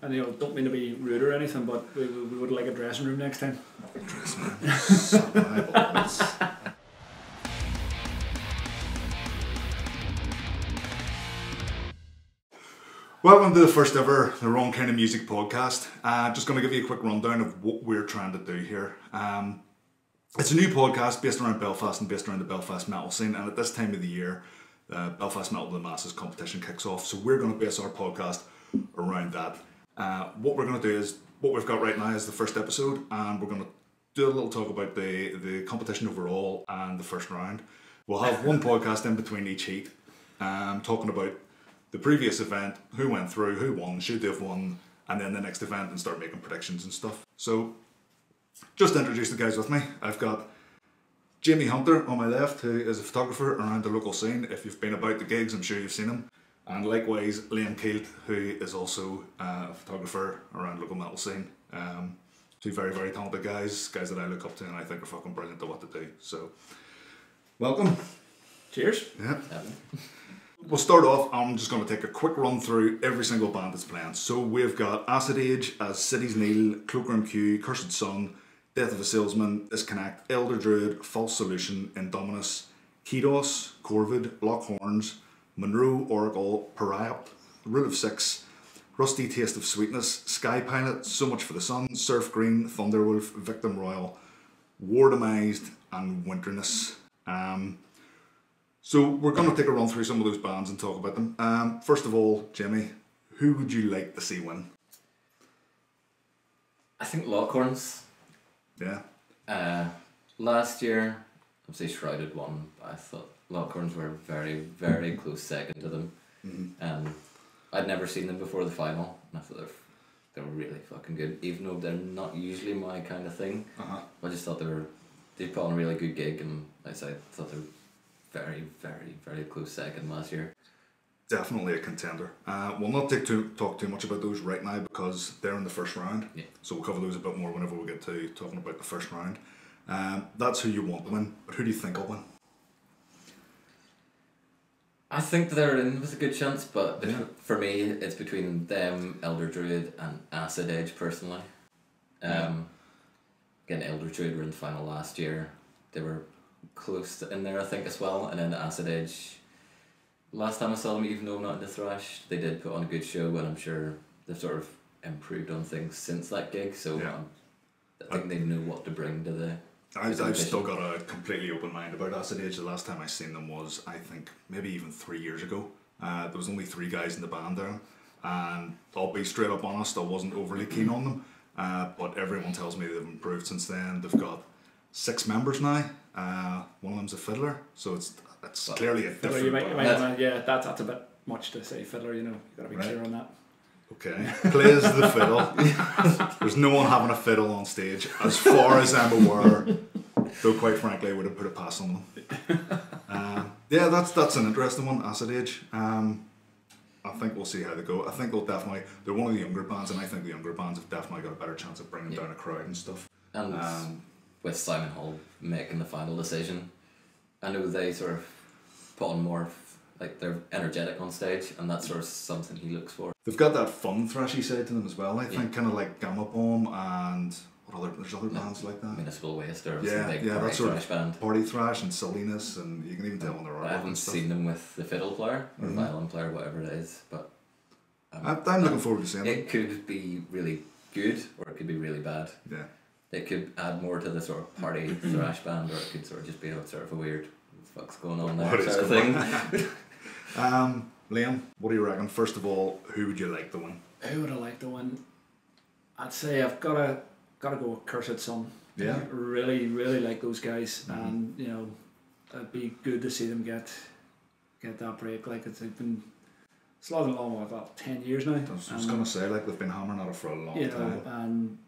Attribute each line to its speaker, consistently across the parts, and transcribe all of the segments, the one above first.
Speaker 1: And don't mean to be rude or anything, but we would like a dressing room next time.
Speaker 2: Dressing room. Suck my balls. Welcome to the first ever The Wrong Kind of Music podcast. Just going to give you a quick rundown of what we're trying to do here. It's a new podcast based around Belfast and based around the Belfast metal scene, and at this time of the year, the Belfast Metal to the Masses competition kicks off, so we're going to base our podcast around that. What we're going to do is, what we've got right now is the first episode, and we're going to do a little talk about the competition overall and the first round. We'll have one podcast in between each heat, talking about the previous event, who went through, who won, should they have won, and then the next event, and start making predictions and stuff. So, just to introduce the guys with me, I've got Jamie Hunter on my left, who is a photographer around the local scene. If you've been about the gigs, I'm sure you've seen him. And likewise, Liam Kielt, who is also a photographer around the local metal scene. Two very, very talented guys that I look up to and I think are fucking brilliant at what they do. So, welcome.
Speaker 1: Cheers.
Speaker 2: Yeah. We'll start off, I'm just going to take a quick run through every single band that's playing. So we've got Acid Age as Cities Kneel, Cloakroom Q, Cursed Sun, Death of a Salesman, Disconnect, Elder Druid, False Solution, Indominus, Kidos, Corvid, Lock Horns, Monroe, Oracle, Pariah, Rule of Six, Rusty Taste of Sweetness, Sky Pilot, So Much for the Sun, Surf Green, Thunderwolf, Victim Royal, War Demised, and Winterness. So we're going to take a run through some of those bands and talk about them. First of all, Jimmy, who would you like to see win?
Speaker 3: I think Lockhorns.
Speaker 2: Yeah.
Speaker 3: Last year, obviously Shrouded won, but I thought Lockhorns were very, very close second to them. Mm-hmm. I'd never seen them before the final, and I thought they were really fucking good, even though they're not usually my kind of thing. I just thought they put on a really good gig, and like I said, I thought they were very, very, very close second last year.
Speaker 2: Definitely a contender. We'll not talk too much about those right now because they're in the first round. Yeah. So we'll cover those a bit more whenever we get to talking about the first round. That's who you want to win, but who do you think will win?
Speaker 3: I think they're in with a good chance, but for me, it's between them, Elder Druid, and Acid Age personally. Again, Elder Druid were in the final last year. They were close in there, I think, as well. And then Acid Age, last time I saw them, even though I'm not into thrash, they did put on a good show, and I'm sure they've sort of improved on things since that gig. So I think they know what to bring to the.
Speaker 2: I've still got a completely open mind about Acid Age. The last time I seen them was, I think, maybe even 3 years ago. There was only 3 guys in the band there, and I'll be straight up honest, I wasn't overly keen on them. But everyone tells me they've improved since then. They've got 6 members now. One of them's a fiddler, so it's clearly a different.
Speaker 1: You might wanna, that's a bit much to say fiddler. You've got to be clear on that.
Speaker 2: Okay, plays the fiddle. There's no one having a fiddle on stage, as far as I'm aware. Though, quite frankly, I would have put a pass on them. That's an interesting one. Acid Age. I think we'll see how they go. I think they're one of the younger bands, and I think the younger bands have definitely got a better chance of bringing down a crowd and stuff.
Speaker 3: And with Simon Hall making the final decision, I know they sort of put on more, like they're energetic on stage, and that's sort of something he looks for.
Speaker 2: They've got that fun thrashy side to them as well. I think kind of like Gamma Bomb and there's other bands like that.
Speaker 3: Municipal Waste or
Speaker 2: that sort
Speaker 3: thrash
Speaker 2: of
Speaker 3: band.
Speaker 2: Party thrash and silliness, and you can even tell when they're
Speaker 3: I haven't seen them with the fiddle player or violin player, whatever it is, but
Speaker 2: I'm looking forward to seeing them.
Speaker 3: It could be really good or it could be really bad.
Speaker 2: Yeah.
Speaker 3: It could add more to the sort of party thrash band, or it could sort of just be sort of a weird what the fuck's going on there sort of thing.
Speaker 2: Liam, what do you reckon? First of all, who would you like to win?
Speaker 1: Who would I like to win? I'd say I've got to go with Cursed Sun.
Speaker 2: Yeah.
Speaker 1: I really, really like those guys, and it'd be good to see them get that break. Like it's been slogging along about 10 years now.
Speaker 2: I was going to say, like, they've been hammering at it for a long time.
Speaker 1: And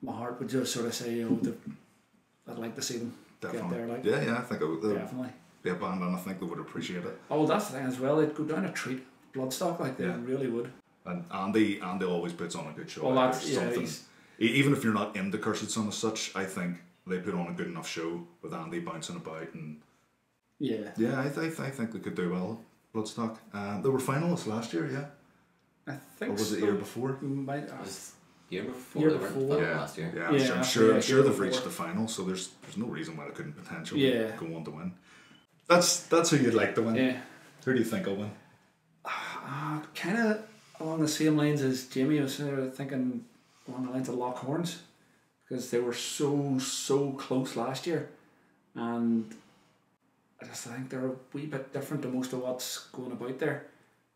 Speaker 1: my heart would just sort of say, I'd like to see them get there. Like,
Speaker 2: yeah, I think it would
Speaker 1: definitely
Speaker 2: be a band, and I think they would appreciate it.
Speaker 1: Oh, that's the thing as well. They'd go down a treat Bloodstock, like they really would.
Speaker 2: And Andy always puts on a good show.
Speaker 1: Well, that's
Speaker 2: even if you're not into Cursed Sun as such, I think they put on a good enough show with Andy bouncing about, and I think they could do well. Bloodstock. They were finalists last year,
Speaker 1: I think.
Speaker 2: Or was it the year before?
Speaker 1: Might,
Speaker 3: It was year before.
Speaker 1: Year
Speaker 3: They weren't
Speaker 1: before.
Speaker 3: final last year.
Speaker 2: Yeah,
Speaker 1: Yeah,
Speaker 2: I'm
Speaker 1: after
Speaker 2: sure.
Speaker 1: that
Speaker 2: I'm sure
Speaker 1: year
Speaker 2: they've
Speaker 1: before.
Speaker 2: reached the final, so there's no reason why they couldn't potentially
Speaker 1: Yeah.
Speaker 2: go on to win. That's who you'd like to win.
Speaker 1: Yeah.
Speaker 2: Who do you think will win?
Speaker 1: Kind of along the same lines as Jamie. I was thinking along the lines of Lockhorns, because they were so close last year, and I just think they're a wee bit different to most of what's going about there,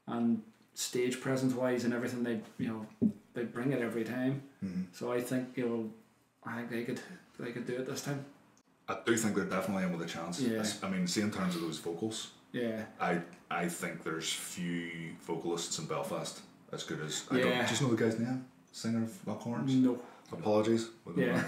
Speaker 1: and stage presence wise and everything, they bring it every time.
Speaker 2: Mm-hmm.
Speaker 1: So I think I think they could do it this time.
Speaker 2: I do think they're definitely in with a chance.
Speaker 1: Yeah.
Speaker 2: I mean, see, in terms of those vocals,
Speaker 1: Yeah.
Speaker 2: I think there's few vocalists in Belfast as good as. I
Speaker 1: Yeah.
Speaker 2: don't. Do you know the guy's name? Singer of Lockhorns.
Speaker 1: No.
Speaker 2: Apologies.
Speaker 1: Yeah.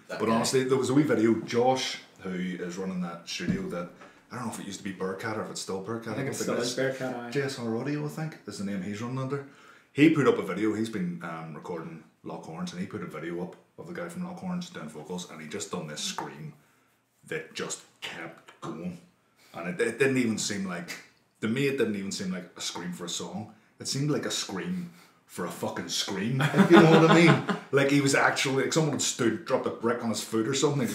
Speaker 3: That
Speaker 2: But
Speaker 3: guy.
Speaker 2: honestly, there was a wee video. Josh, who is running that studio, that I don't know if it used to be Bearcat or if it's still Bearcat.
Speaker 1: I think it's still is Bearcat Eye.
Speaker 2: JSR Audio, I think, is the name he's running under. He put up a video. He's been recording Lockhorns, and he put a video up of the guy from Lockhorns doing vocals, and he just done this scream that just kept going, and it didn't even seem like, to me, it didn't even seem like a scream for a song. It seemed like a scream for a fucking scream, if you know what I mean. Like he was actually, like someone had dropped a brick on his foot or something.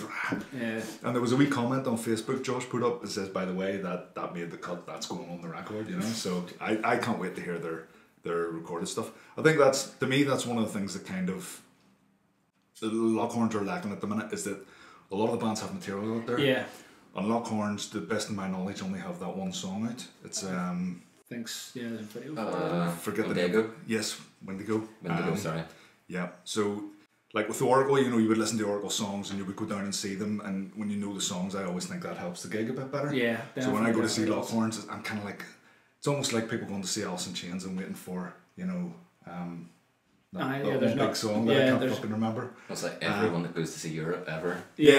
Speaker 1: Yeah.
Speaker 2: And there was a wee comment on Facebook Josh put up that says, by the way, that made the cut, that's going on the record, you know. So I can't wait to hear their recorded stuff. I think that's, to me, that's one of the things that kind of the Lockhorns are lacking at the minute, is that a lot of the bands have material out there.
Speaker 1: Yeah.
Speaker 2: And Lockhorns, to the best of my knowledge, only have that one song out. It's
Speaker 1: Thanks. Yeah, there's a video. for it.
Speaker 2: forget the
Speaker 3: Wendigo.
Speaker 2: name. Yes, Wendigo.
Speaker 3: Wendigo, sorry.
Speaker 2: Yeah, so like with the Oracle, you know, you would listen to Oracle songs and you would go down and see them, and when you know the songs, I always think that helps the gig a bit better.
Speaker 1: Yeah.
Speaker 2: So when I go to see
Speaker 1: definitely.
Speaker 2: Lockhorns, I'm kind of like, it's almost like people going to see Alice in Chains and waiting for, you know, that
Speaker 1: yeah,
Speaker 2: one
Speaker 1: there's
Speaker 2: big
Speaker 1: not-
Speaker 2: song that
Speaker 1: yeah,
Speaker 2: I can't
Speaker 1: there's-
Speaker 2: fucking remember.
Speaker 3: It's like everyone that goes to see Europe ever.
Speaker 2: Yeah,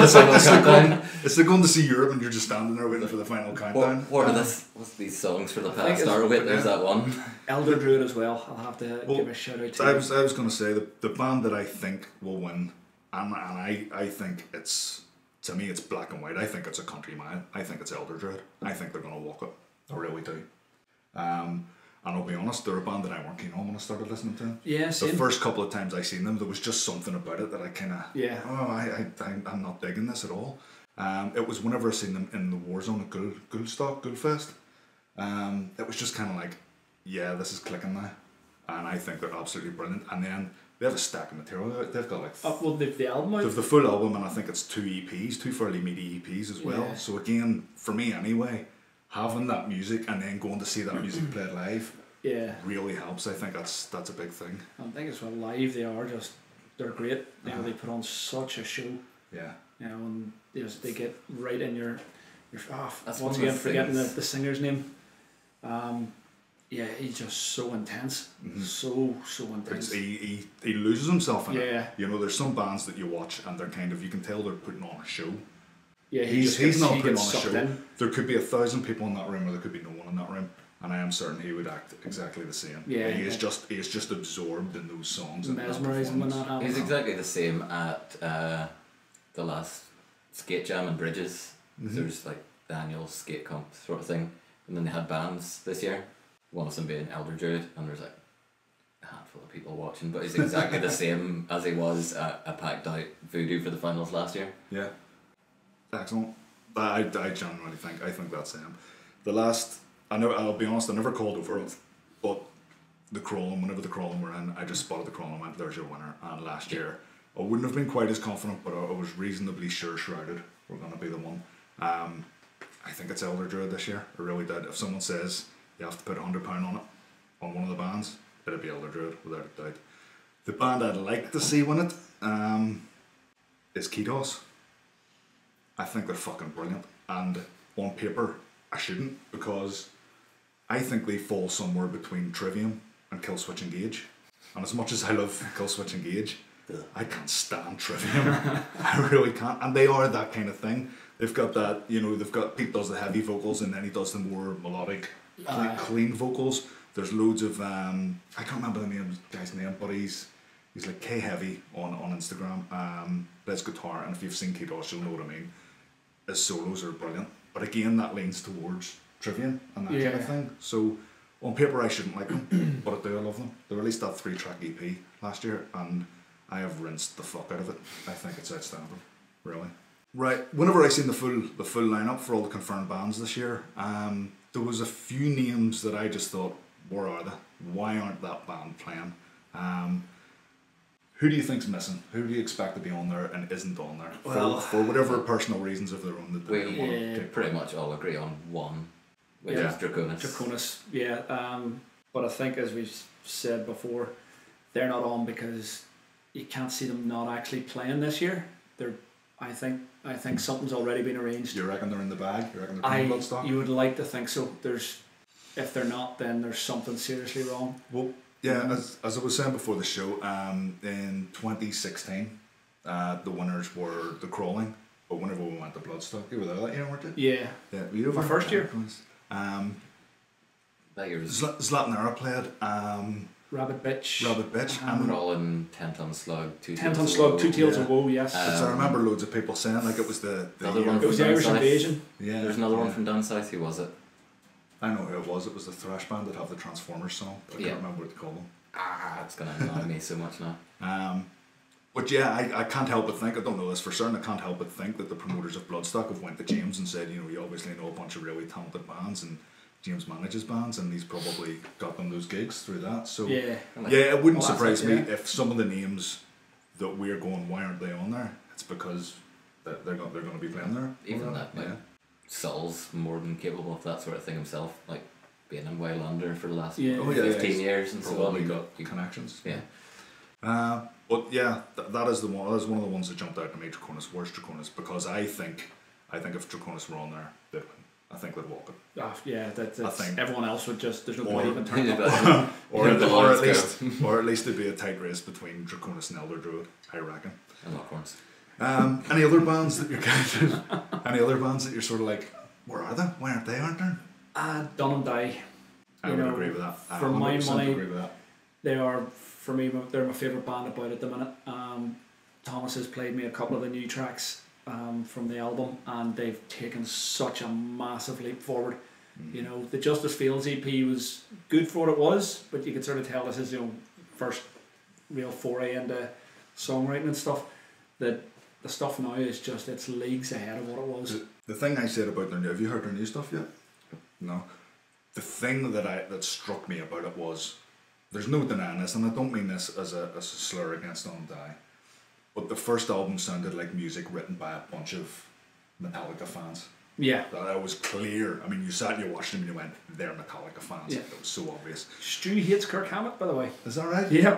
Speaker 2: it's like
Speaker 3: Countdown.
Speaker 2: it's like going to see Europe and you're just standing there waiting for the final countdown.
Speaker 3: What's these songs for the
Speaker 1: think
Speaker 3: past
Speaker 1: it's-
Speaker 3: hour? Wait, there's that one.
Speaker 1: Elder Druid as well. I'll have to
Speaker 2: Well,
Speaker 1: give a shout out to.
Speaker 2: I was going to say the band that I think will win, and I think it's, to me, it's black and white. I think it's a country mile. I think it's Elder Dread. I think they're going to walk it. I really do. And I'll be honest, they're a band that I weren't keen on when I started listening to them.
Speaker 1: Yeah,
Speaker 2: The
Speaker 1: same.
Speaker 2: first couple of times I seen them, there was just something about it that I kind of,
Speaker 1: Yeah.
Speaker 2: I'm not digging this at all. It was whenever I seen them in the Warzone at Gulfest. It was just kind of like, yeah, this is clicking now. And I think they're absolutely brilliant. And then they have a stack of material. They've got like
Speaker 1: Well, they've the album out.
Speaker 2: they've the full album, and I think it's 2 EPs, 2 fairly meaty EPs as well.
Speaker 1: Yeah.
Speaker 2: So again, for me anyway, having that music and then going to see that music played live
Speaker 1: Yeah.
Speaker 2: really helps. I think that's a big thing.
Speaker 1: I think it's well live. They're great. You know, they put on such a show.
Speaker 2: Yeah.
Speaker 1: You know, and they get right in your
Speaker 3: That's
Speaker 1: once
Speaker 3: one of
Speaker 1: again
Speaker 3: the
Speaker 1: forgetting
Speaker 3: things.
Speaker 1: the singer's name. Yeah, he's just so intense. So
Speaker 2: It's,
Speaker 1: intense.
Speaker 2: he loses himself in
Speaker 1: Yeah.
Speaker 2: it. You know, there's some bands that you watch and they're kind of, you can tell they're putting on a show.
Speaker 1: Yeah,
Speaker 2: He's not putting on a show.
Speaker 1: In.
Speaker 2: There could be 1,000 people in that room, or there could be no one in that room, and I am certain he would act exactly the same.
Speaker 1: Yeah.
Speaker 2: He is just absorbed in those songs and that
Speaker 1: Mesmerising when that
Speaker 2: performance.
Speaker 1: happens.
Speaker 3: He's exactly the same at the last skate jam in Bridges. There's like the annual skate comp sort of thing, and then they had bands this year. One of them being Elder Druid, and there's like a handful of people watching. But he's exactly the same as he was at a packed out Voodoo for the finals last year.
Speaker 2: Yeah. Excellent. I genuinely think that's him. The last, I'll be honest, I never called over it, but the crawling, whenever the crawling were in, I just spotted the crawling and went, there's your winner. And last year, I wouldn't have been quite as confident, but I was reasonably shrouded we're going to be the one. I think it's Elder Druid this year. I really did. If someone says you have to put £100 on it, on one of the bands, it'd be Elder Druid, without a doubt. The band I'd like to see win it is Ketos. I think they're fucking brilliant, and on paper I shouldn't, because I think they fall somewhere between Trivium and Killswitch Engage. And as much as I love Killswitch Engage, I can't stand Trivium. I really can't. And they are that kind of thing. They've got that, you know, Pete does the heavy vocals and then he does the more melodic, clean vocals. There's loads of I can't remember the guy's name, but he's like K Heavy on Instagram. Plays guitar, and if you've seen Ketos, you'll know what I mean. His solos are brilliant, but again, that leans towards Trivium and that kind of thing. So On paper, I shouldn't like them, but I do. I love them. They released that 3-track EP last year, and I have rinsed the fuck out of it. I think it's outstanding, really. Right. Whenever I seen the full lineup for all the confirmed bands this year, there was a few names that I just thought, where are they? Why aren't that band playing? Who do you think's missing? Who do you expect to be on there and isn't on there?
Speaker 1: Well,
Speaker 2: for whatever personal reasons of their own that they want to take
Speaker 3: pretty much all agree on one, which is Draconis.
Speaker 1: Draconis, yeah. But I think, as we've said before, they're not on because you can't see them not actually playing this year. I think something's already been arranged.
Speaker 2: You reckon they're in the bag? You reckon they're playing Bloodstock?
Speaker 1: You would like to think so. If they're not, then there's something seriously wrong.
Speaker 2: Well, yeah, as I was saying before the show, in 2016, the winners were The Crawling, but whenever we went to Bloodstock, you were there that year, weren't you?
Speaker 1: Yeah.
Speaker 2: Yeah, were you over?
Speaker 1: My first year.
Speaker 3: That year was...
Speaker 2: Zlatanera played.
Speaker 1: Rabbit Bitch.
Speaker 3: We're all in 10 Ton Slug, 2
Speaker 1: 10 Ton Slug, 2 Tails of Woe, yes.
Speaker 2: So I remember loads of people saying like it was the
Speaker 1: it was the Irish Invasion.
Speaker 2: Yeah.
Speaker 3: There's another one from down south. Who was it?
Speaker 2: I know who it was. It was the thrash band that have the Transformers song. I can't remember what they call them.
Speaker 3: It's gonna annoy me so much now.
Speaker 2: But yeah, I can't help but think, I don't know this for certain, I can't help but think that the promoters of Bloodstock have went to James and said, you know, you obviously know a bunch of really talented bands and James manages bands and he's probably got them those gigs through that. So yeah, it wouldn't surprise me if some of the names that we're going, why aren't they on there? It's because they're going to be playing there.
Speaker 3: Even that, like, Saul's more than capable of that sort of thing himself, like being in Waylander for the last 15 years and so on.
Speaker 2: He got connections.
Speaker 3: Yeah.
Speaker 2: But yeah, that is one of the ones that jumped out to me. Draconis, where's Draconis? Because I think if Draconis were on there, they'd win. I think they'd walk it.
Speaker 1: I think everyone else would just, there's no point even turning up.
Speaker 2: or at least there'd be a tight race between Draconis and Elder Druid, I reckon.
Speaker 3: And Lockhorns.
Speaker 2: Any other bands that you're sort of like, where are they? Why aren't they on there?
Speaker 1: Dun and Die.
Speaker 2: I would agree with that.
Speaker 1: For my money,
Speaker 2: agree with that.
Speaker 1: They are, for me, they're my favourite band about at the minute. Thomas has played me a couple of the new tracks from the album, and they've taken such a massive leap forward. You know, the Justice Fields EP was good for what it was, but you could sort of tell this is, you know, first real foray into songwriting and stuff. That the stuff now is just, it's leagues ahead of what it was.
Speaker 2: The thing I said about their new, have you heard their new stuff yet? No. The thing that struck me about it was, there's no denying this, and I don't mean this as a slur against Dun and Die, but the first album sounded like music written by a bunch of Metallica fans. Yeah. That was clear. I mean, you sat and you watched them and you went, they're Metallica fans. Yeah. It was so obvious.
Speaker 1: Stu hates Kirk Hammett, by the way.
Speaker 2: Is that right?
Speaker 1: Yeah.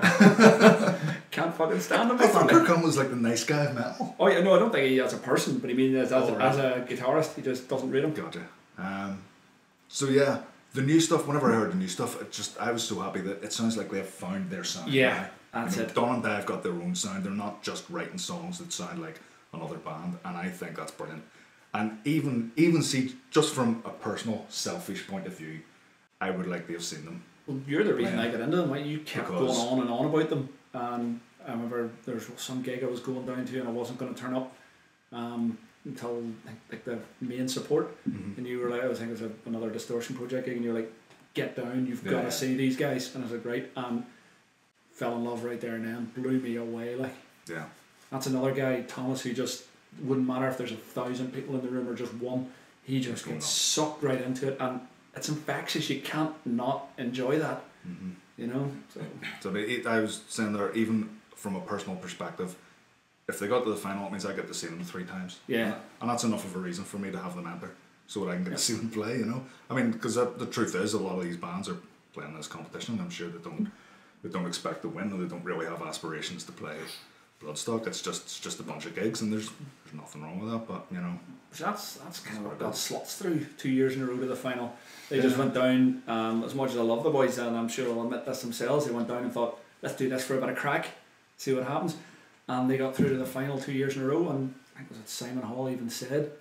Speaker 1: Can't fucking stand him.
Speaker 2: I thought Kirk Hammett was like the nice guy of metal.
Speaker 1: Oh yeah, no, I don't think he as a person, but I mean as a guitarist, he just doesn't rate him.
Speaker 2: Gotcha. So yeah, the new stuff, whenever I heard the new stuff, I was so happy that it sounds like they've found their sound.
Speaker 1: Yeah, that's it.
Speaker 2: Dun and Die have got their own sound. They're not just writing songs that sound like another band, and I think that's brilliant. And even see, just from a personal, selfish point of view, I would like to have seen them.
Speaker 1: Well, you're the reason I got into them. Right? You kept going on and on about them. And I remember there was some gig I was going down to and I wasn't going to turn up until like the main support. Mm-hmm. And you were like, I think it was another Distortion project gig, and you were like, get down, you've got to see these guys. And I was like, right. And fell in love right there and then, blew me away. Like, yeah, that's another guy, Thomas, who just wouldn't matter if there's 1,000 people in the room or just one. He just gets sucked right into it, and it's infectious. You can't not enjoy that. Mm-hmm. You know.
Speaker 2: So I was saying there, even from a personal perspective, if they got to the final, it means I get to see them 3 times. Yeah. And that's enough of a reason for me to have them enter, so that I can get to see them play. You know. I mean, because the truth is, a lot of these bands are playing this competition. I'm sure they don't expect to win, or they don't really have aspirations to play Bloodstock. It's just a bunch of gigs, and there's nothing wrong with that. But you know,
Speaker 1: that's kind of what got slots through 2 years in a row to the final. They just went down. As much as I love the boys, and I'm sure they'll admit this themselves, they went down and thought, let's do this for a bit of crack, see what happens. And they got through to the final 2 years in a row. And I think it was Simon Hall even said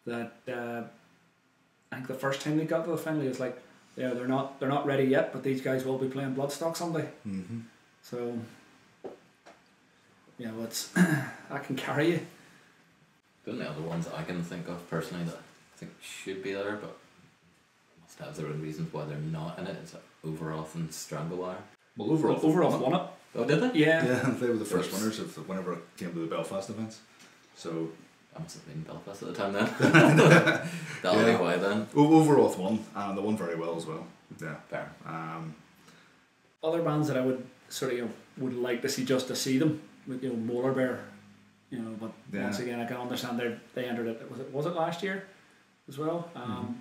Speaker 1: that I think the first time they got to the final, he was like, yeah, they're not ready yet, but these guys will be playing Bloodstock someday. Mm-hmm. So. Yeah, well, that can carry you.
Speaker 3: The only other ones I can think of personally that I think should be there, but have their own reasons why they're not in it. It's like Overoath and Stranglewire.
Speaker 2: Well, overall,
Speaker 1: won it.
Speaker 3: Oh, did they?
Speaker 1: Yeah.
Speaker 2: Yeah, they were the first winners of whenever it came to the Belfast events. So
Speaker 3: I must have been in Belfast at the time then. That'll be why then.
Speaker 2: Overoath won, and they won very well as well. Yeah.
Speaker 3: Fair.
Speaker 1: Other bands that I would sort of would like to see just to see them, with Molar Bear, but once again I can understand they entered it. Was it last year as well?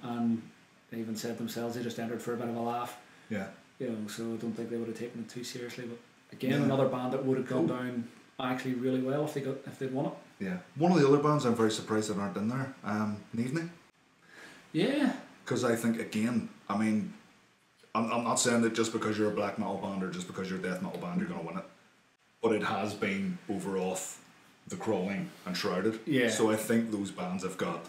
Speaker 1: And they even said themselves they just entered for a bit of a laugh.
Speaker 2: Yeah.
Speaker 1: So I don't think they would have taken it too seriously. But again, another band that would have gone down actually really well if they'd won it.
Speaker 2: Yeah. One of the other bands I'm very surprised that aren't in there, Evening.
Speaker 1: Yeah.
Speaker 2: Because I think, again, I mean, I'm not saying that just because you're a black metal band or just because you're a death metal band you're going to win it. But it has been Overoath, The Crawling and Shrouded.
Speaker 1: Yeah.
Speaker 2: So I think those bands have got...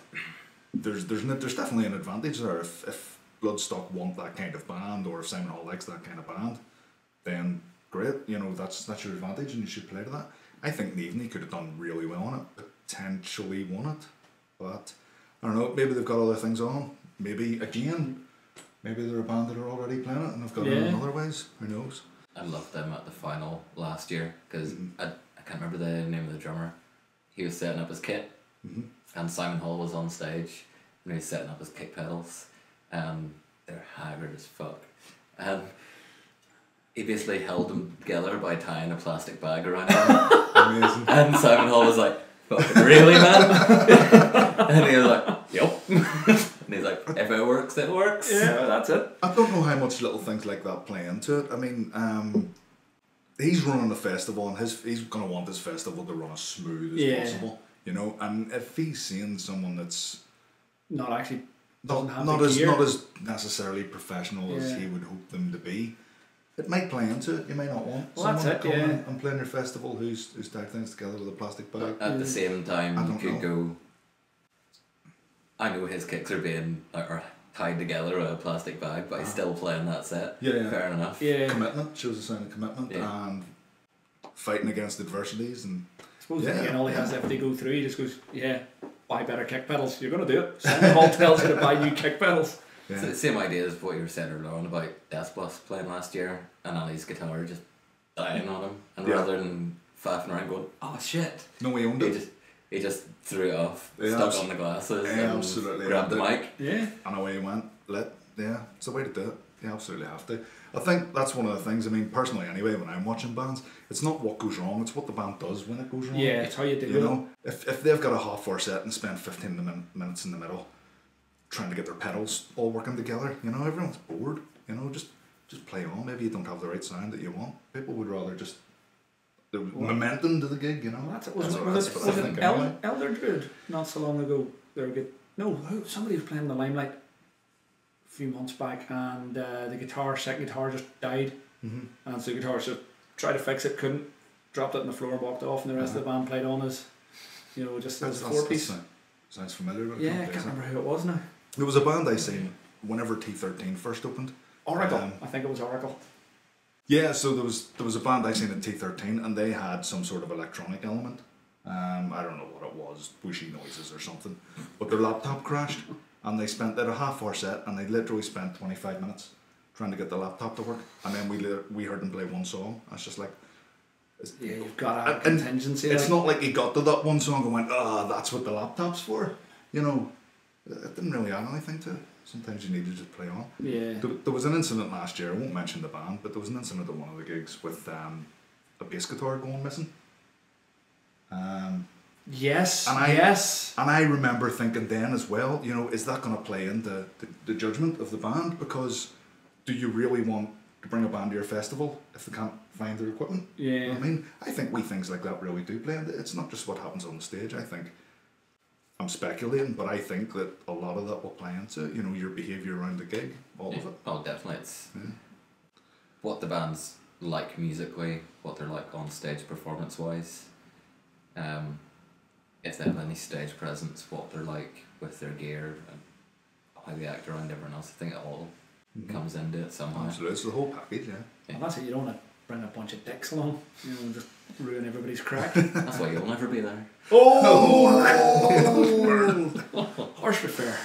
Speaker 2: There's definitely an advantage there. If Bloodstock want that kind of band, or if Simon Hall likes that kind of band, then great, that's your advantage and you should play to that. I think Evening could have done really well on it, potentially won it, but I don't know, maybe they've got other things on, maybe they're a band that are already playing it and they've got it in other ways, who knows.
Speaker 3: I loved them at the final last year because I can't remember the name of the drummer. He was setting up his kit and Simon Hall was on stage and he was setting up his kick pedals. They're haggard as fuck. He basically held them together by tying a plastic bag around them.
Speaker 2: Amazing.
Speaker 3: And Simon Hall was like, "Fucking really, man?" And he was like, "Yup." And he's like, "If it works, it works."
Speaker 1: Yeah, that's it.
Speaker 2: I don't know how much little things like that play into it. I mean, he's running a festival and he's going to want this festival to run as smooth as possible. And if he's seeing someone that's
Speaker 1: not actually
Speaker 2: not as necessarily professional as he would hope them to be, it might play into it. You may not want someone to come in and play in your festival who's tied things together with a plastic bag.
Speaker 3: At the same time, you could go. I know his kicks are being or tied together with a plastic bag, but he's still playing that set.
Speaker 2: Yeah.
Speaker 3: Fair enough.
Speaker 1: Yeah.
Speaker 2: Commitment shows a sign of commitment and fighting against adversities and.
Speaker 1: I suppose again, all he has if they go through, he just goes, buy better kick pedals. You're going to do it. Simon Hall tells you to buy new kick pedals.
Speaker 3: Yeah. It's the same idea as what you were saying earlier on about Despos playing last year and Ali's guitar just dying on him, and rather than faffing around going, "Oh shit,"
Speaker 2: no, he owned it.
Speaker 3: He just threw it off, stuck on the glasses, and grabbed the mic.
Speaker 2: Yeah, and away he went. It's the way to do it. You absolutely have to. I think that's one of the things. I mean, personally, anyway, when I'm watching bands, it's not what goes wrong; it's what the band does when it goes wrong.
Speaker 1: Yeah, it's how you do it.
Speaker 2: If they've got a half-hour set and spend 15 minutes in the middle trying to get their pedals all working together, everyone's bored. Just play on. Maybe you don't have the right sound that you want. People would rather just momentum to the gig.
Speaker 1: That's it. Was it Elder Druid not so long ago? They were good. No, somebody was playing the Limelight a few months back, and the second guitar just died, and so the guitarist just tried to fix it, couldn't, dropped it on the floor and walked off, and the rest of the band played on as just as a four-piece.
Speaker 2: Sounds familiar. But
Speaker 1: I can't remember who it was now.
Speaker 2: There was a band I seen whenever T13 first opened.
Speaker 1: Oracle. I think it was Oracle.
Speaker 2: Yeah, so there was a band I seen at T13 and they had some sort of electronic element. I don't know what it was, whooshy noises or something. But their laptop crashed and they had a half-hour set and they literally spent 25 minutes trying to get the laptop to work. And then we heard them play one song. I was just like...
Speaker 1: you've got a contingency.
Speaker 2: It's not like he got to that one song and went, that's what the laptop's for. It didn't really add anything to it. Sometimes you need to just play on.
Speaker 1: Yeah.
Speaker 2: There was an incident last year, I won't mention the band, but there was an incident at one of the gigs with a bass guitar going missing.
Speaker 1: Yes.
Speaker 2: And I remember thinking then as well, is that going to play into the judgment of the band? Because do you really want to bring a band to your festival if they can't find their equipment?
Speaker 1: Yeah.
Speaker 2: You know what I mean? I think things like that really do play into it. It's not just what happens on the stage, I think. I'm speculating, but I think that a lot of that will play into, your behaviour around the gig, all of it.
Speaker 3: Oh, definitely. It's what the band's like musically, what they're like on stage performance-wise. If they have any stage presence, what they're like with their gear, and how they act around everyone else. I think it all comes into it somehow.
Speaker 2: Absolutely, it's the whole package, yeah.
Speaker 1: And that's it, you don't want to bring a bunch of dicks along, just ruin everybody's crack.
Speaker 3: That's why you'll never be there.
Speaker 1: Oh! Harsh but fair.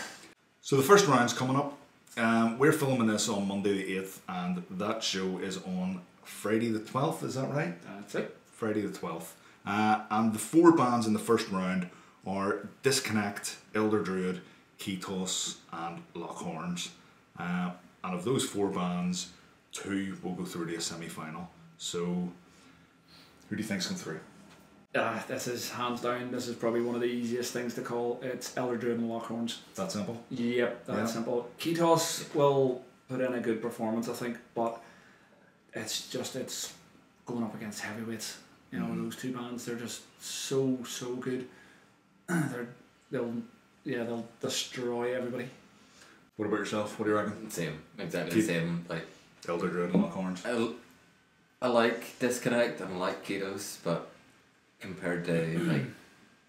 Speaker 2: So the first round's coming up. We're filming this on Monday the 8th, and that show is on Friday the 12th, is that right?
Speaker 1: That's it.
Speaker 2: Friday the 12th. And the 4 bands in the first round are Disconnect, Elder Druid, Keytos, and Lockhorns. And of those 4 bands, 2 will go through to a semi-final. So, who do you think's going through?
Speaker 1: This is hands down. This is probably one of the easiest things to call. It's Elder Druid and Lockhorns.
Speaker 2: That simple?
Speaker 1: Yep, that's simple. Keytos will put in a good performance, I think, but it's going up against heavyweights. You know, those 2 bands, they're just so good. They'll destroy everybody.
Speaker 2: What about yourself? What do you reckon?
Speaker 3: Same, exactly the same. Like
Speaker 2: Elder Druid and Lockhorns.
Speaker 3: I like Disconnect and I like Keytos, but compared to like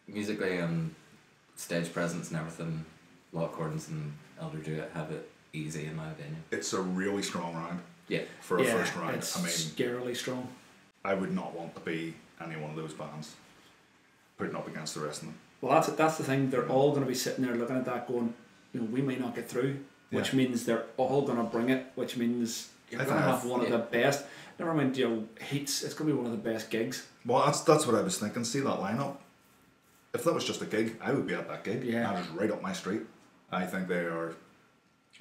Speaker 3: musically and stage presence and everything, Lockhorns and Elder Druid have it easy in my opinion.
Speaker 2: It's a really strong round.
Speaker 3: Yeah.
Speaker 2: For a first round.
Speaker 1: It's
Speaker 2: I mean,
Speaker 1: scarily strong.
Speaker 2: I would not want to be any one of those bands putting up against the rest of them.
Speaker 1: Well, that's the thing. They're all going to be sitting there looking at that, going, you know, we may not get through, which means they're all going to bring it, which means you're going to have one of the best. Never mind, you know, heats. It's going to be one of the best gigs.
Speaker 2: Well, that's what I was thinking. See that lineup? If that was just a gig, I would be at that gig.
Speaker 1: Yeah.
Speaker 2: That is right up my street. I think they are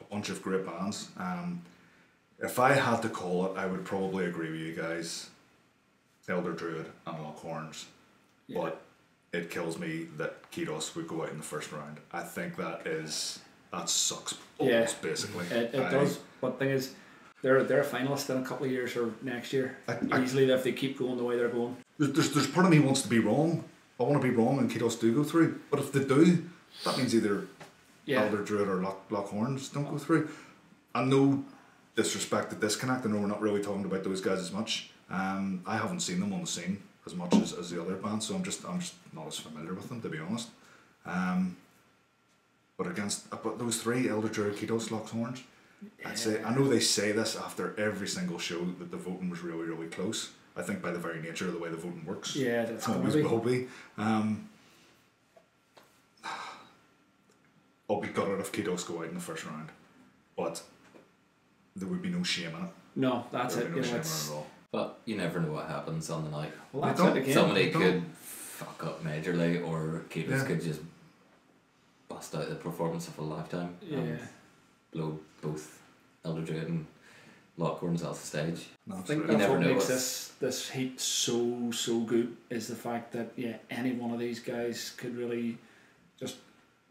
Speaker 2: a bunch of great bands. If I had to call it, I would probably agree with you guys. Elder Druid and Lockhorns.
Speaker 1: Yeah.
Speaker 2: But it kills me that Keytos would go out in the first round. I think that sucks balls, basically.
Speaker 1: It does. But the thing is, they're a finalist in a couple of years or next year. Easily, if they keep going the way they're going.
Speaker 2: There's part of me wants to be wrong. I want to be wrong and Keytos do go through. But if they do, that means either Elder Druid or Lockhorns don't go through. And no disrespect to Disconnect. I know we're not really talking about those guys as much. I haven't seen them on the scene as much as the other bands, so I'm just not as familiar with them, to be honest. But those 3, Elder Druid, Keytos, Lockhorns, I'd say, I know they say this after every single show that the voting was really, really close. I think by the very nature of the way the voting works,
Speaker 1: that's
Speaker 2: always will be. I'll be gutted if Keytos go out in the first round, but there would be no shame in it.
Speaker 1: No, that's it.
Speaker 2: No shame in it at all.
Speaker 3: But you never know what happens on the night.
Speaker 1: Well, that's it again.
Speaker 3: Somebody could fuck up majorly, or Keytos could just bust out the performance of a lifetime and blow both Elder Druid and Lockhorns off the stage.
Speaker 1: I think that's what makes this heat so good is the fact that any one of these guys could really just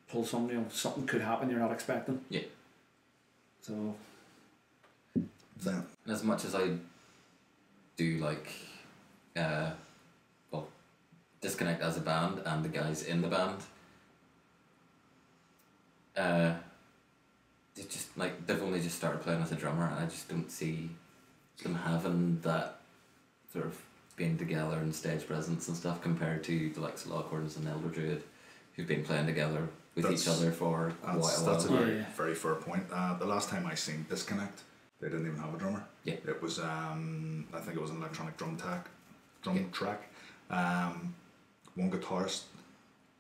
Speaker 1: pull something. You know, something could happen you're not expecting.
Speaker 3: Yeah.
Speaker 1: So.
Speaker 3: And as much as I do like, Disconnect as a band and the guys in the band, they've only just started playing with a drummer, and I just don't see them having that sort of being together and stage presence and stuff compared to the likes of Lockhorns and Elder Druid, who've been playing together with each other for a while.
Speaker 2: That's a very, very fair point. The last time I seen Disconnect, they didn't even have a drummer.
Speaker 3: Yeah.
Speaker 2: It was I think it was an electronic drum track. One guitarist.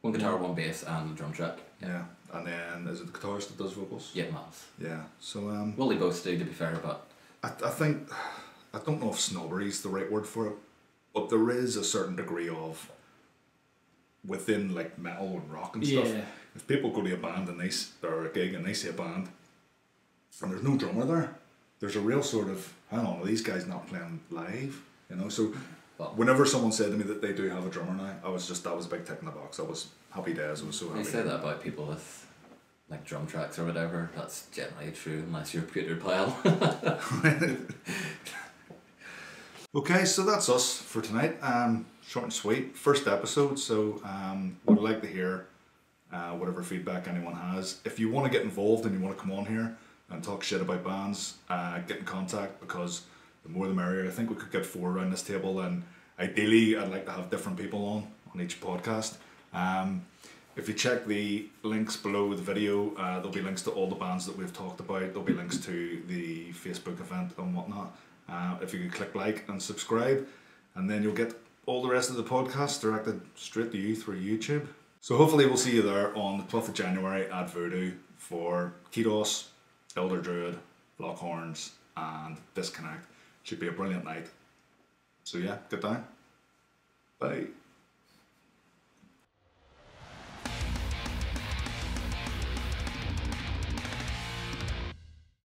Speaker 3: One guitar, one bass, and a drum track.
Speaker 2: Yeah. And then is it the guitarist that does vocals?
Speaker 3: Yeah, Miles.
Speaker 2: Yeah. So
Speaker 3: well, they both do, to be fair, but
Speaker 2: I think I don't know if snobbery is the right word for it, but there is a certain degree of within like metal and rock and stuff. If people go to a band and or a gig and they see a band and there's no drummer there, there's a real sort of, hang on, are these guys not playing live? You know, so whenever someone said to me that they do have a drummer now, that was a big tick in the box. I was happy days. I was so happy.
Speaker 3: They say that about people with like drum tracks or whatever. That's generally true unless you're Peter Pile.
Speaker 2: Okay, so that's us for tonight. Short and sweet. First episode, so would like to hear whatever feedback anyone has. If you want to get involved and you want to come on here and talk shit about bands, get in contact, because the more the merrier. I think we could get 4 around this table, and ideally I'd like to have different people on each podcast. If you check the links below the video, there'll be links to all the bands that we've talked about. There'll be links to the Facebook event and whatnot. If you could click like and subscribe, and then you'll get all the rest of the podcast directed straight to you through YouTube. So hopefully we'll see you there on the 12th of January at Voodoo for Keytos, Elder Druid, Blockhorns, and Disconnect. Should be a brilliant night. So yeah, get down. Bye.